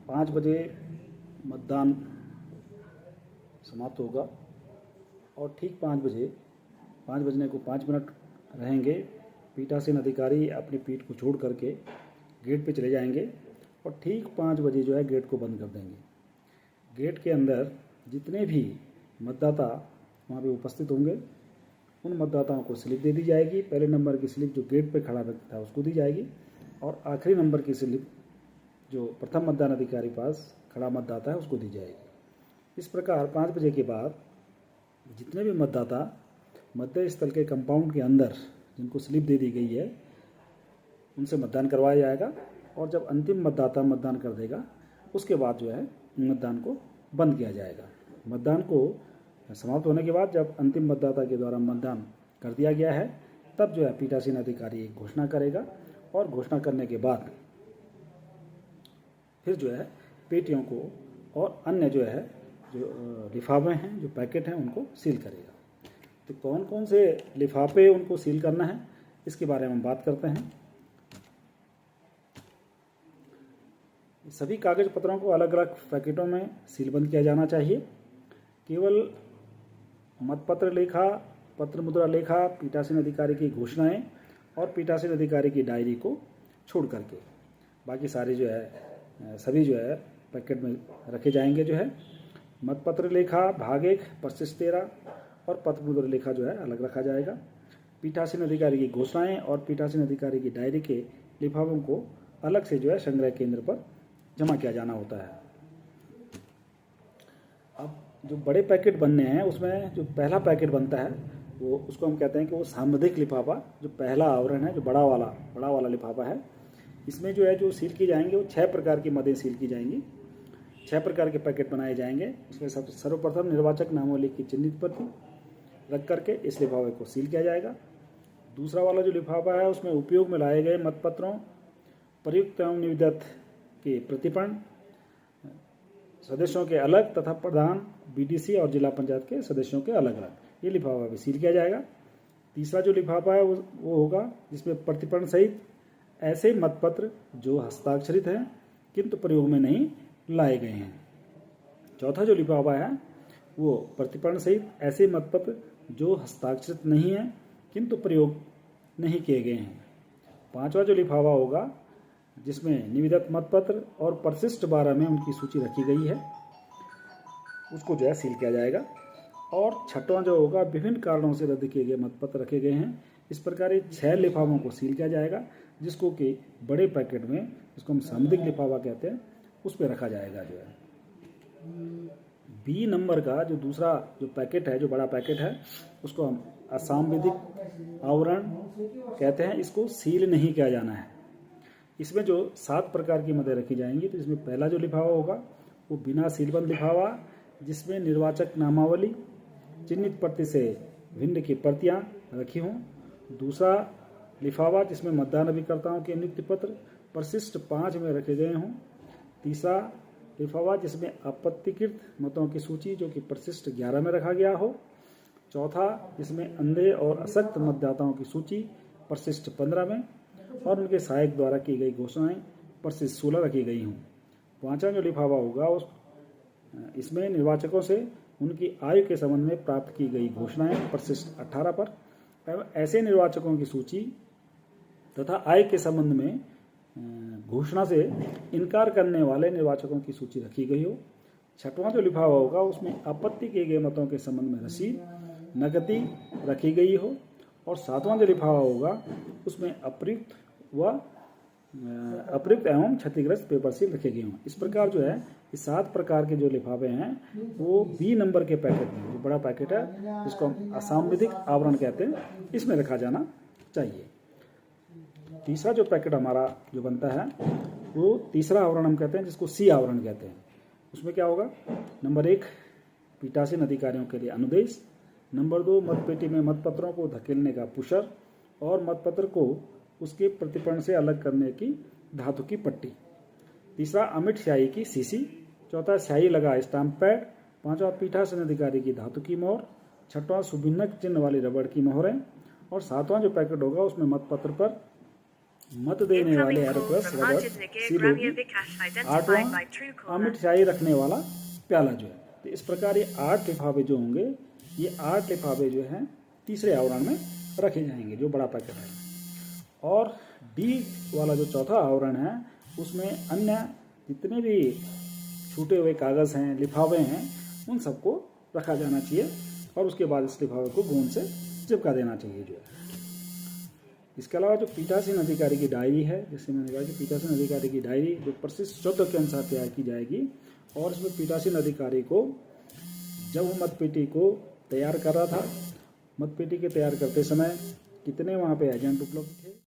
5 बजे मतदान समाप्त होगा और ठीक 5 बजने को 5 मिनट रहेंगे। पीठासीन अधिकारी अपनी पीठ को छोड़ करके गेट पे चले जाएंगे और ठीक 5 बजे जो है गेट को बंद कर देंगे। गेट के अंदर जितने भी मतदाता वहाँ पे उपस्थित होंगे उन मतदाताओं को स्लिप दे दी जाएगी। पहले नंबर की स्लिप जो गेट पे खड़ा व्यक्ति था उसको दी जाएगी और आखिरी नंबर की स्लिप जो प्रथम मतदान अधिकारी पास खड़ा मतदाता है उसको दी जाएगी। इस प्रकार 5 बजे के बाद जितने भी मतदाता मतदेय स्थल के कंपाउंड के अंदर जिनको स्लिप दे दी गई है उनसे मतदान करवाया जाएगा और जब अंतिम मतदाता मतदान कर देगा उसके बाद जो है मतदान को बंद किया जाएगा। मतदान को समाप्त होने के बाद जब अंतिम मतदाता के द्वारा मतदान कर दिया गया है तब जो है पीठासीन अधिकारी घोषणा करेगा और घोषणा करने के बाद फिर जो है पेटियों को और अन्य जो है जो लिफाफे हैं जो पैकेट हैं उनको सील करेगा। तो कौन कौन से लिफाफे उनको सील करना है इसके बारे में हम बात करते हैं। सभी कागज पत्रों को अलग अलग पैकेटों में सीलबंद किया जाना चाहिए। केवल मतपत्र लेखा, पत्र मुद्रा लेखा, पीठासीन अधिकारी की घोषणाएं और पीठासीन अधिकारी की डायरी को छोड़ करके बाकी सारे जो है सभी जो है पैकेट में रखे जाएंगे। जो है मतपत्र लेखा भाग 1 परिशिष्ट 13 और पत्र मुद्रा लेखा जो है अलग रखा जाएगा। पीठासीन अधिकारी की घोषणाएं और पीठासीन अधिकारी की डायरी के लिफाफों को अलग से जो है संग्रह केंद्र पर जमा किया जाना होता है। अब जो बड़े पैकेट बनने हैं उसमें जो पहला पैकेट बनता है वो उसको हम कहते हैं कि वो सामधिक लिफाफा, जो पहला आवरण है, जो बड़ा वाला लिफाफा है। इसमें जो है जो सील की जाएंगे वो 6 प्रकार की मदें सील की जाएंगी। 6 प्रकार के पैकेट बनाए जाएंगे। उसमें सर्वप्रथम निर्वाचक नामावली की चिन्हित प्रति रख करके इस लिफाफे को सील किया जाएगा। दूसरा वाला जो लिफाफा है उसमें उपयोग में लाए गए मतपत्रों, प्रयुक्त एवं निविदत के प्रतिपन्न, सदस्यों के अलग तथा प्रधान, बीडीसी और जिला पंचायत के सदस्यों के अलग अलग ये लिफाफा भी सील किया जाएगा। तीसरा जो लिफाफा है वो होगा जिसमें प्रतिपन्न सहित ऐसे मतपत्र जो हस्ताक्षरित हैं किंतु प्रयोग में नहीं लाए गए हैं। चौथा जो लिफाफा है वो प्रतिपन्न सहित ऐसे मतपत्र जो हस्ताक्षरित नहीं हैं किंतु प्रयोग नहीं किए गए हैं। पांचवा जो लिफाफा होगा जिसमें निविदत मतपत्र और परिशिष्ट 12 में उनकी सूची रखी गई है उसको जो है सील किया जाएगा। और छठवां जो होगा विभिन्न कारणों से रद्द किए गए मतपत्र रखे गए हैं। इस प्रकार 6 लिफाफों को सील किया जाएगा जिसको कि बड़े पैकेट में, जिसको हम सामधिक लिफाफा कहते हैं, उस पर रखा जाएगा। जो है बी नंबर का जो दूसरा जो पैकेट है, जो बड़ा पैकेट है, उसको हम असामविधिक आवरण कहते हैं। इसको सील नहीं किया जाना है। इसमें जो 7 प्रकार की मदें रखी जाएंगी। तो इसमें पहला जो लिफाफा होगा वो बिना सीलबंद लिफाफा जिसमें निर्वाचक नामावली चिन्हित प्रति से भिन्न की प्रतियां रखी हों। दूसरा लिफाफा जिसमें मतदान अभिकर्ताओं के नियुक्ति पत्र परिशिष्ट 5 में रखे गए हों। तीसरा लिफाफा जिसमें आपत्तिकृत मतों की सूची जो कि परिशिष्ट 11 में रखा गया हो। चौथा जिसमें अंधे और अशक्त मतदाताओं की सूची परिशिष्ट 15 में और उनके सहायक द्वारा की गई घोषणाएं परिशिष्ट 16 रखी गई हों। पांचवा जो लिफाफा होगा इसमें निर्वाचकों से उनकी आयु के संबंध में प्राप्त की गई घोषणाएं परिशिष्ट 18 पर एवं ऐसे निर्वाचकों की सूची तथा आय के संबंध में घोषणा से इनकार करने वाले निर्वाचकों की सूची रखी गई हो। छठवां जो लिफाफा होगा उसमें आपत्ति किए गए मतों के संबंध में रसीद, नकदी रखी गई हो। और सातवां जो लिफाफा होगा उसमें अप्रयुक्त एवं क्षतिग्रस्त पेपर सील रखे गए हों। इस प्रकार जो है ये 7 प्रकार के जो लिफाफे हैं वो बी नंबर के पैकेट में, जो बड़ा पैकेट है जिसको हम असामविधिक आवरण कहते हैं, इसमें रखा जाना चाहिए। तीसरा जो पैकेट हमारा जो बनता है वो तीसरा आवरण हम कहते हैं जिसको सी आवरण कहते हैं। उसमें क्या होगा? नंबर 1 पीठासीन अधिकारियों के लिए अनुदेश। नंबर 2 मतपेटी में मतपत्रों को धकेलने का पुशर और मतपत्र को उसके प्रतिपन्न से अलग करने की धातु की पट्टी। तीसरा अमिट स्याही की सीसी। चौथा स्याही लगा स्टाम्प पैड। पांचवा पीठासीन अधिकारी की धातु की मोहर। छठवां सुभिन्नक चिन्ह वाली रबड़ की मोहरें। और सातवां जो पैकेट होगा उसमें मतपत्र पर मत देने वाले एरोप्लस रबर सील होगी। 8वां अमिट शाही रखने वाला प्याला जो है। तो इस प्रकार ये 8 लिफाफे जो होंगे, ये 8 लिफाफे जो हैं तीसरे आवरण में रखे जाएंगे, जो बड़ा पैकेट है। और डी वाला जो चौथा आवरण है, उसमें अन्य जितने भी छूटे हुए कागज़ हैं, लिफाफे हैं, उन सबको रखा जाना चाहिए और उसके बाद इस लिफाफे को गोंद से चिपका देना चाहिए जो है। इसके अलावा जो पीठासीन अधिकारी की डायरी है, जैसे मैंने कहा कि पीठासीन अधिकारी की डायरी जो प्रशिष्ट शब्द के अनुसार तैयार की जाएगी, और इसमें पीठासीन अधिकारी को जब वो मतपेटी को तैयार कर रहा था, मतपेटी के तैयार करते समय कितने वहाँ पे एजेंट उपलब्ध